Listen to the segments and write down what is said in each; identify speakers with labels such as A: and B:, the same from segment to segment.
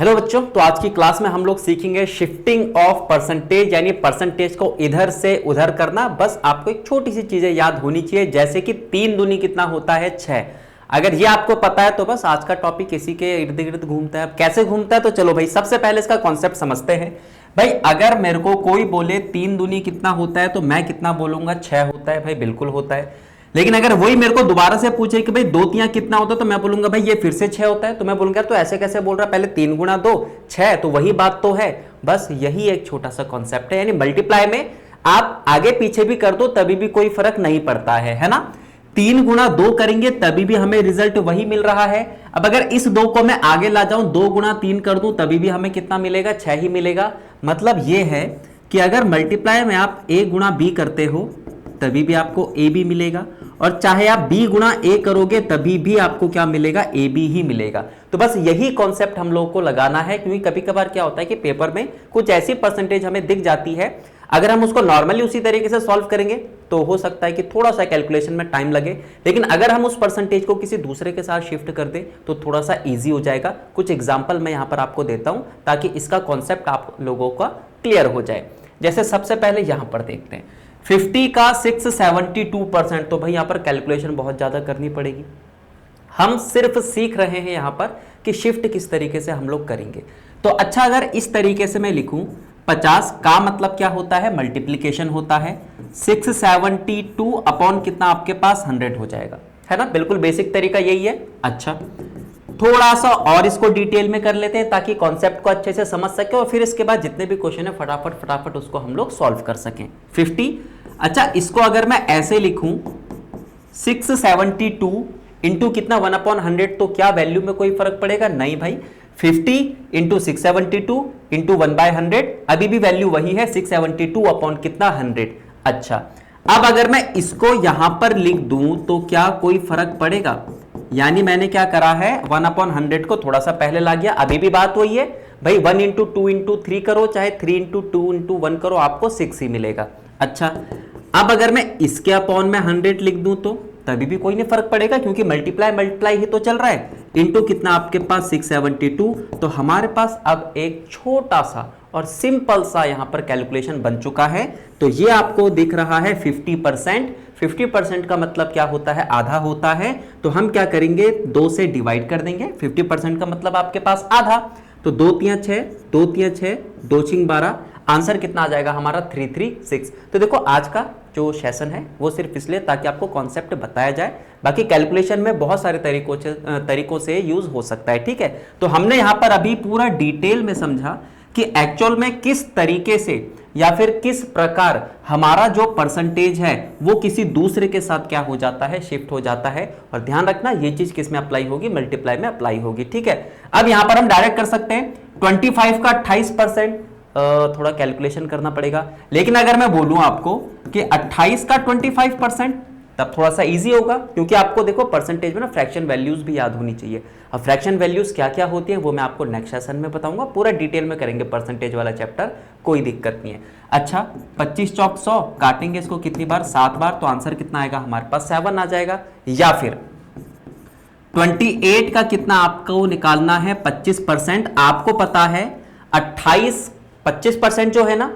A: Hello बच्चों, तो आज की क्लास में हम लोग सीखेंगे शिफ्टिंग ऑफ परसेंटेज, यानी परसेंटेज को इधर से उधर करना। बस आपको एक छोटी सी चीजें याद होनी चाहिए, जैसे कि 3 दूनी कितना होता है 6। अगर ये आपको पता है तो बस आज का टॉपिक इसी के इर्द गिर्द घूमता है। अब कैसे घूमता है तो चलो भाई सबसे पहले इसका कॉन्सेप्ट समझते हैं। भाई अगर मेरे को कोई बोले 3 दूनी कितना होता है तो मैं कितना बोलूंगा 6 होता है। भाई बिल्कुल होता है। लेकिन अगर वही मेरे को दोबारा से पूछे कि भाई 2 तियां कितना होता है तो मैं बोलूंगा भाई ये फिर से 6 होता है। तो मैं बोलूंगा तो ऐसे कैसे बोल रहा है, पहले 3 गुणा 2 6, तो वही बात तो है। बस यही एक छोटा सा कॉन्सेप्ट है, यानी मल्टीप्लाई में आप आगे पीछे भी कर दो तभी भी कोई फर्क नहीं पड़ता है ना। 3 गुणा 2 करेंगे तभी भी हमें रिजल्ट वही मिल रहा है। अब अगर इस 2 को मैं आगे ला जाऊं 2 गुणा 3 कर दूं तभी भी हमें कितना मिलेगा, 6 ही मिलेगा। मतलब यह है कि अगर मल्टीप्लाई में आप a गुणा b करते हो तभी भी आपको ए बी मिलेगा, और चाहे आप बी गुणा ए करोगे तभी भी आपको क्या मिलेगा, ए बी ही मिलेगा। तो बस यही कॉन्सेप्ट हम लोगों को लगाना है, क्योंकि कभी कभार क्या होता है कि पेपर में कुछ ऐसी परसेंटेज हमें दिख जाती है, अगर हम उसको नॉर्मली उसी तरीके से सॉल्व करेंगे तो हो सकता है कि थोड़ा सा कैलकुलेशन में टाइम लगे, लेकिन अगर हम उस परसेंटेज को किसी दूसरे के साथ शिफ्ट कर दें तो थोड़ा सा ईजी हो जाएगा। कुछ एग्जाम्पल मैं यहाँ पर आपको देता हूँ ताकि इसका कॉन्सेप्ट आप लोगों का क्लियर हो जाए। जैसे सबसे पहले यहाँ पर देखते हैं 50 का 672%, तो भाई यहां पर कैलकुलेशन बहुत ज्यादा करनी पड़ेगी। हम सिर्फ सीख रहे हैं यहां पर कि शिफ्ट किस तरीके से हम लोग करेंगे। तो अच्छा, अगर इस तरीके से मैं लिखूं 50 का मतलब क्या होता है, मल्टीप्लीकेशन होता है। 672 अपॉन कितना आपके पास 100 हो जाएगा, है ना। बिल्कुल बेसिक तरीका यही है। अच्छा, थोड़ा सा और इसको डिटेल में कर लेते हैं ताकि कॉन्सेप्ट को अच्छे से समझ सके, और फिर इसके बाद जितने भी क्वेश्चन है फटाफट फटाफट उसको हम लोग सॉल्व कर सकें। 50, अच्छा इसको अगर मैं ऐसे लिखूं 672 इंटू कितना 1/100, तो क्या वैल्यू में कोई फर्क पड़ेगा, नहीं भाई। 50 इंटू 672 इंटू 1/100, अभी भी वैल्यू वही है 672 अपॉन कितना 100। अच्छा, अब अगर मैं इसको यहां पर लिख दूं तो क्या कोई फर्क पड़ेगा, यानी मैंने क्या करा है 1/100 को थोड़ा सा पहले ला गया। अभी भी बात वही है भाई, 1 इंटू 2 इंटू 3 करो, चाहे 3 इंटू 2 इंटू 1 करो, आपको 6 ही मिलेगा। अच्छा, अब अगर मैं इसके अपॉन में 100 लिख दूं तो तभी भी कोई नहीं फर्क पड़ेगा, क्योंकि मल्टीप्लाई मल्टीप्लाई ही तो चल रहा है। इंटू कितना आपके पास 672, तो हमारे पास अब एक छोटा सा और सिंपल सा यहां पर कैलकुलेशन बन चुका है। तो ये आपको दिख रहा है 50%। 50% का मतलब क्या होता है, आधा होता है। तो हम क्या करेंगे, 2 से डिवाइड कर देंगे। 50% का मतलब आपके पास आधा, तो 2 तियां 6, 2 तियां 6, 2 छिंग 12, आंसर कितना आ जाएगा हमारा 336। तो देखो आज का जो सेशन है वो सिर्फ इसलिए ताकि आपको कॉन्सेप्ट बताया जाए, बाकी कैलकुलेशन में बहुत सारे तरीकों से यूज हो सकता है, ठीक है। तो हमने यहां पर अभी पूरा डिटेल में समझा कि एक्चुअल में किस तरीके से या फिर किस प्रकार हमारा जो परसेंटेज है वो किसी दूसरे के साथ क्या हो जाता है, शिफ्ट हो जाता है। और ध्यान रखना ये चीज किस में अप्लाई होगी, मल्टीप्लाई में अप्लाई होगी, ठीक है। अब यहां पर हम डायरेक्ट कर सकते हैं 25 का 28%, थोड़ा कैलकुलेशन करना पड़ेगा। लेकिन अगर मैं बोलूं आपको कि 28 का 25%, तब थोड़ा सा इजी होगा, क्योंकि आपको देखो परसेंटेज में ना फ्रैक्शन वैल्यूज भी याद होनी चाहिए। अब फ्रैक्शन वैल्यूज क्या क्या होती हैं वो मैं आपको नेक्स्ट सेशन में बताऊंगा, पूरा डिटेल में करेंगे परसेंटेज वाला चैप्टर, कोई दिक्कत नहीं है। अच्छा, 25 चौक 100, काटेंगे इसको कितनी बार, 7 बार, तो आंसर कितना आएगा हमारे पास 7 आ जाएगा। या फिर 28 का कितना आपको निकालना है 25%, आपको पता है 25% जो है ना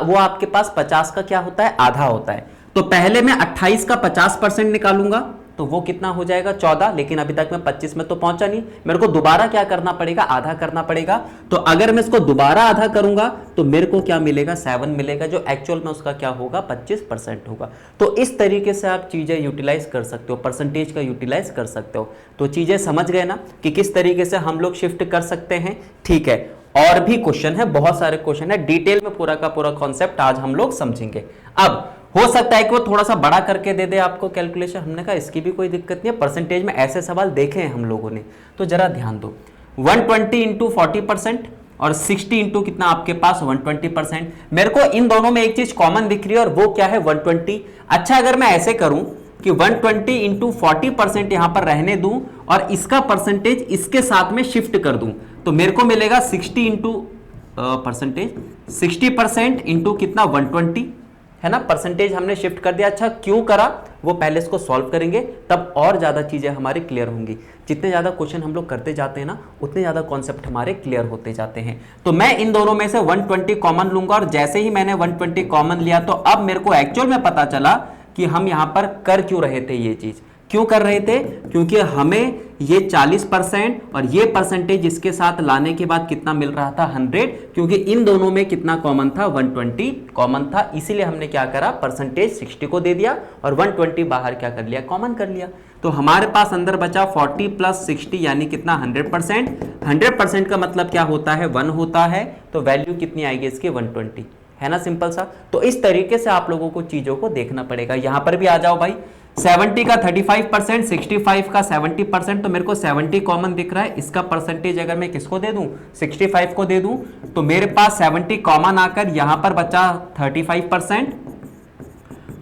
A: वो आपके पास 50 का क्या होता है, आधा होता है। तो पहले मैं 28 का 50% निकालूंगा तो वो कितना हो जाएगा 14, लेकिन अभी तक मैं 25 में तो पहुंचा नहीं, मेरे को दोबारा क्या करना पड़ेगा, आधा करना पड़ेगा। तो अगर मैं इसको दोबारा आधा करूंगा तो मेरे को क्या मिलेगा, 7 मिलेगा, जो एक्चुअल में उसका क्या होगा 25% होगा। तो इस तरीके से आप चीजें यूटिलाइज कर सकते हो, परसेंटेज का यूटिलाइज कर सकते हो। तो चीजें समझ गए ना कि किस तरीके से हम लोग शिफ्ट कर सकते हैं, ठीक है। और भी क्वेश्चन है, बहुत सारे क्वेश्चन है, डिटेल में पूरा का पूरा कॉन्सेप्ट आज हम लोग समझेंगे। अब हो सकता है कि वो थोड़ा सा बड़ा करके दे दे आपको कैलकुलेशन, हमने कहा इसकी भी कोई दिक्कत नहीं है, परसेंटेज में ऐसे सवाल देखे हैं हम लोगों ने, तो जरा ध्यान दो। 120 इंटू 40% और 60 इंटू कितना आपके पास 120%। मेरे को इन दोनों में एक चीज कॉमन दिख रही है और वो क्या है 120। अच्छा, अगर मैं ऐसे करूं कि 120 इंटू 40% यहां पर रहने दूं और इसका परसेंटेज इसके साथ में शिफ्ट कर दूं, तो मेरे को मिलेगा 60 इंटू परसेंटेज 60% इंटू कितना 120, है ना। परसेंटेज हमने शिफ्ट कर दिया। अच्छा क्यों करा, वो पहले इसको सॉल्व करेंगे, तब और ज़्यादा चीज़ें हमारी क्लियर होंगी। जितने ज़्यादा क्वेश्चन हम लोग करते जाते हैं ना, उतने ज़्यादा कॉन्सेप्ट हमारे क्लियर होते जाते हैं। तो मैं इन दोनों में से 120 कॉमन लूंगा, और जैसे ही मैंने 120 कॉमन लिया तो अब मेरे को एक्चुअल में पता चला कि हम यहां पर कर क्यों रहे थे। ये चीज़ क्यों कर रहे थे? क्योंकि हमें ये 40% और ये परसेंटेज इसके साथ लाने के बाद कितना मिल रहा था 100, क्योंकि इन दोनों में कितना कॉमन था 120 कॉमन था, इसीलिए हमने क्या करा परसेंटेज 60 को दे दिया और 120 बाहर क्या कर लिया कॉमन कर लिया। तो हमारे पास अंदर बचा 40 + 60 यानी कितना 100%। 100% का मतलब क्या होता है 1 होता है, तो वैल्यू कितनी आएगी इसकी 120, है ना सिंपल सा। तो इस तरीके से आप लोगों को चीजों को देखना पड़ेगा। यहां पर भी आ जाओ भाई, 70 का 35%, 65 का 70%, तो मेरे को 70 कॉमन दिख रहा है, इसका परसेंटेज अगर मैं किसको दे दूं 65 को दे दूं तो मेरे पास 70 कॉमन आकर यहां पर बचा 35%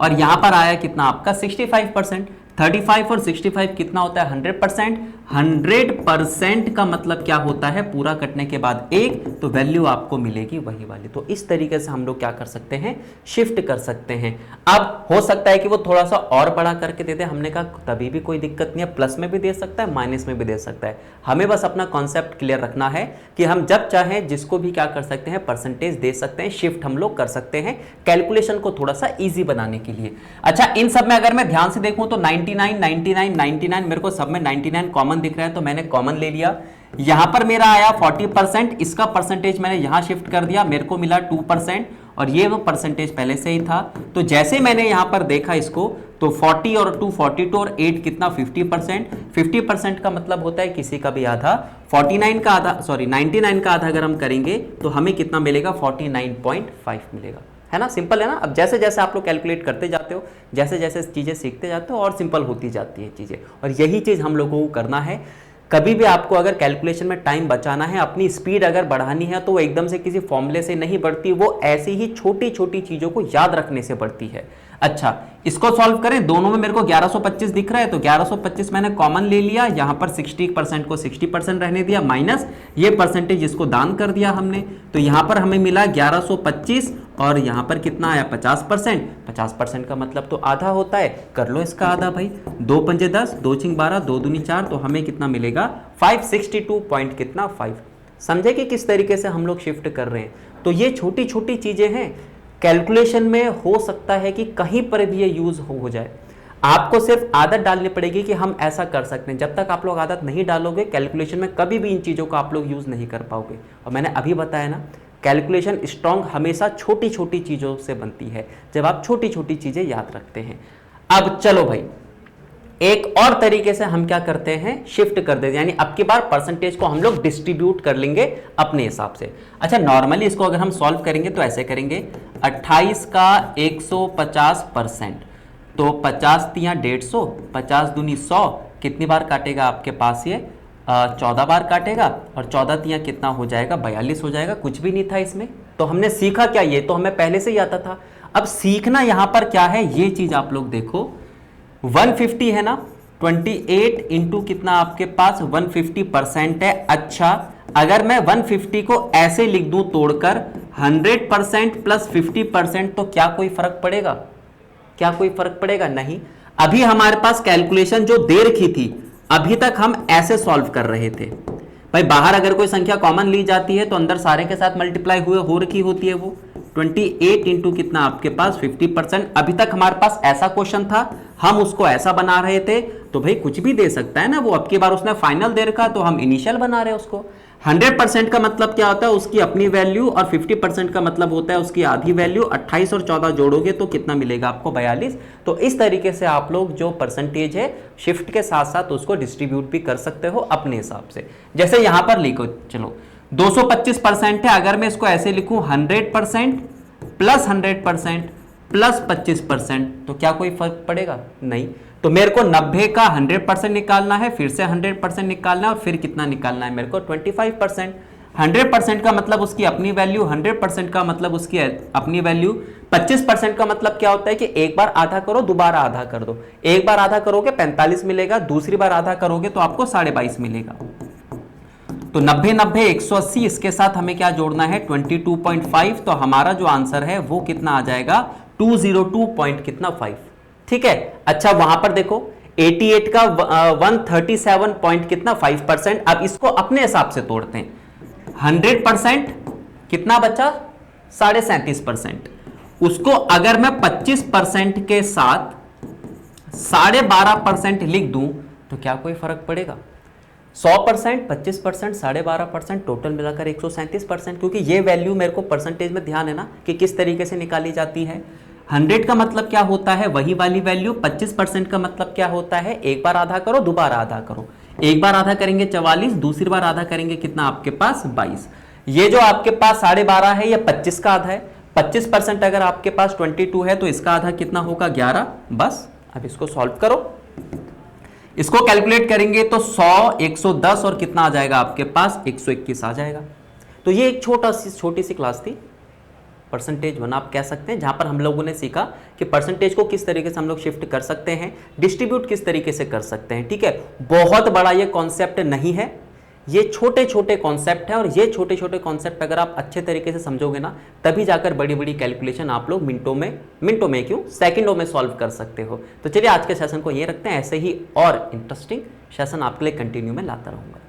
A: और यहां पर आया कितना आपका 65%। 35 और 65 कितना होता है 100%। 100% का मतलब क्या होता है पूरा कटने के बाद 1, तो वैल्यू आपको मिलेगी वही वाली। तो इस तरीके से हम लोग क्या कर सकते हैं शिफ्ट कर सकते हैं। अब हो सकता है कि वो थोड़ा सा और बड़ा करके दे दे, हमने कहा तभी भी कोई दिक्कत नहीं है, प्लस में भी दे सकता है माइनस में भी दे सकता है। हमें बस अपना कॉन्सेप्ट क्लियर रखना है कि हम जब चाहें जिसको भी क्या कर सकते हैं परसेंटेज दे सकते हैं, शिफ्ट हम लोग कर सकते हैं कैलकुलेशन को थोड़ा सा ईजी बनाने के लिए। अच्छा, इन सब में अगर मैं ध्यान से देखूं तो 99 99 99 मेरे को सब में 99 कॉमन दिख रहा है, तो मैंने कॉमन ले लिया। यहां पर मेरा आया 40%, इसका परसेंटेज मैंने यहां शिफ्ट कर दिया, मेरे को मिला 2%, और ये वो परसेंटेज पहले से ही था। तो जैसे मैंने यहां पर देखा इसको तो 40 और 2 42 और 8 कितना 50%। 50% का मतलब होता है किसी का भी आधा, 49 का आधा, सॉरी 99 का आधा अगर हम करेंगे तो हमें कितना मिलेगा 49.5 मिलेगा, है ना। सिंपल है ना। अब जैसे जैसे आप लोग कैलकुलेट करते जाते हो, जैसे जैसे चीज़ें सीखते जाते हो और सिंपल होती जाती हैं चीज़ें, और यही चीज़ हम लोगों को करना है। कभी भी आपको अगर कैलकुलेशन में टाइम बचाना है, अपनी स्पीड अगर बढ़ानी है, तो वो एकदम से किसी फॉर्मूले से नहीं बढ़ती, वो ऐसी ही छोटी छोटी चीज़ों को याद रखने से बढ़ती है। अच्छा, इसको सॉल्व करें, दोनों में मेरे को 1125 दिख रहा है, तो 1125 मैंने कॉमन ले लिया, यहां पर 60% को 60% रहने दिया, माइनस ये परसेंटेज इसको दान कर दिया हमने, तो यहां पर हमें मिला 1125 और यहां पर कितना आया 50%। 50% का मतलब तो आधा होता है, कर लो इसका आधा भाई, 2 पंजे 10, 2 छिंग 12, 2 दूनी 4, तो हमें कितना मिलेगा 562 पॉइंट कितना 5। समझे कि किस तरीके से हम लोग शिफ्ट कर रहे हैं। तो ये छोटी छोटी चीजें हैं, कैलकुलेशन में हो सकता है कि कहीं पर भी ये यूज हो जाए। आपको सिर्फ आदत डालनी पड़ेगी कि हम ऐसा कर सकते हैं। जब तक आप लोग आदत नहीं डालोगे कैलकुलेशन में कभी भी इन चीज़ों को आप लोग यूज़ नहीं कर पाओगे। और मैंने अभी बताया ना, कैलकुलेशन स्ट्रांग हमेशा छोटी छोटी चीज़ों से बनती है, जब आप छोटी छोटी चीज़ें याद रखते हैं। अब चलो भाई, एक और तरीके से हम क्या करते हैं शिफ्ट कर देते हैं, यानी अब की बार परसेंटेज को हम लोग डिस्ट्रीब्यूट कर लेंगे अपने हिसाब से। अच्छा, नॉर्मली इसको अगर हम सॉल्व करेंगे तो ऐसे करेंगे, 28 का 150%, तो 50 तियां 150, 50 दूनी 100, कितनी बार काटेगा आपके पास ये 14 बार काटेगा, और 14 तियां कितना हो जाएगा 42 हो जाएगा। कुछ भी नहीं था इसमें, तो हमने सीखा क्या, ये तो हमें पहले से ही आता था। अब सीखना यहां पर क्या है, ये चीज आप लोग देखो, 150 है ना, 28 इंटू कितना आपके पास 150% है। अच्छा, अगर मैं 150 को ऐसे लिख दूं तोड़कर 100% प्लस 50%, तो क्या कोई फर्क पड़ेगा? क्या कोई फर्क पड़ेगा? नहीं। अभी हमारे पास कैलकुलेशन जो दे रखी थी, अभी तक हम ऐसे सॉल्व कर रहे थे भाई। बाहर अगर कोई संख्या कॉमन ली जाती है तो अंदर सारे के साथ मल्टीप्लाई हुए हो रखी होती है वो 28 इंटू कितना आपके पास 50%। अभी तक हमारे पास ऐसा क्वेश्चन था, हम उसको ऐसा बना रहे थे, तो भाई कुछ भी दे सकता है ना वो। अब की बार उसने फाइनल दे रखा, तो हम इनिशियल बना रहे हैं उसको। 100% का मतलब क्या होता है, उसकी अपनी वैल्यू, और 50% का मतलब होता है उसकी आधी वैल्यू। 28 और 14 जोड़ोगे तो कितना मिलेगा आपको 42। तो इस तरीके से आप लोग जो परसेंटेज है शिफ्ट के साथ साथ उसको डिस्ट्रीब्यूट भी कर सकते हो अपने हिसाब से। जैसे यहां पर लिखो, चलो 225% है, अगर मैं इसको ऐसे लिखूं 100% प्लस 100% प्लस 25%, तो क्या कोई फर्क पड़ेगा? नहीं। तो मेरे को 90 का 100% निकालना है, फिर से 100% निकालना है, और फिर कितना निकालना है मेरे को 25%। 100% का मतलब उसकी अपनी वैल्यू, 100% का मतलब उसकी अपनी वैल्यू। 25% का मतलब क्या होता है कि एक बार आधा करो, दोबारा आधा कर दो। एक बार आधा करोगे 45 मिलेगा, दूसरी बार आधा करोगे तो आपको 22.5 मिलेगा। तो 90 90 180, इसके साथ हमें क्या जोड़ना है 22.5, तो हमारा जो आंसर है वो कितना आ जाएगा 202 पॉइंट कितना 5। ठीक है। अच्छा वहां पर देखो 88 का 137 पॉइंट कितना 5%। अब इसको अपने हिसाब से तोड़ते हैं। 100% कितना बचा 37.5%। उसको अगर मैं 25% के साथ 12.5% लिख दूं तो क्या कोई फर्क पड़ेगा? 100%, 25%, 12.5%, टोटल मिलाकर 137%। क्योंकि ये वैल्यू मेरे को परसेंटेज में ध्यान है ना कि किस तरीके से निकाली जाती है। 100 का मतलब क्या होता है? वही वाली वैल्यू। 25% का मतलब क्या होता है? एक बार आधा करो, दोबारा आधा करो। एक बार आधा करेंगे 44, दूसरी बार आधा करेंगे कितना आपके पास 22। ये जो आपके पास 12.5 है, ये 25 का आधा है। 25% अगर आपके पास 22 है तो इसका आधा कितना होगा 11। बस अब इसको सॉल्व करो। इसको कैलकुलेट करेंगे तो 100, 110 और कितना आ जाएगा आपके पास 121 आ जाएगा। तो ये एक छोटी सी क्लास थी, परसेंटेज वन आप कह सकते हैं, जहां पर हम लोगों ने सीखा कि परसेंटेज को किस तरीके से हम लोग शिफ्ट कर सकते हैं, डिस्ट्रीब्यूट किस तरीके से कर सकते हैं। ठीक है, बहुत बड़ा ये कॉन्सेप्ट नहीं है, ये छोटे छोटे कॉन्सेप्ट हैं। और ये छोटे छोटे कॉन्सेप्ट अगर आप अच्छे तरीके से समझोगे ना, तभी जाकर बड़ी बड़ी कैलकुलेशन आप लोग मिनटों में क्यों सेकंडों में सॉल्व कर सकते हो। तो चलिए आज के सेशन को ये रखते हैं। ऐसे ही और इंटरेस्टिंग सेशन आपके लिए कंटिन्यू में लाता रहूंगा।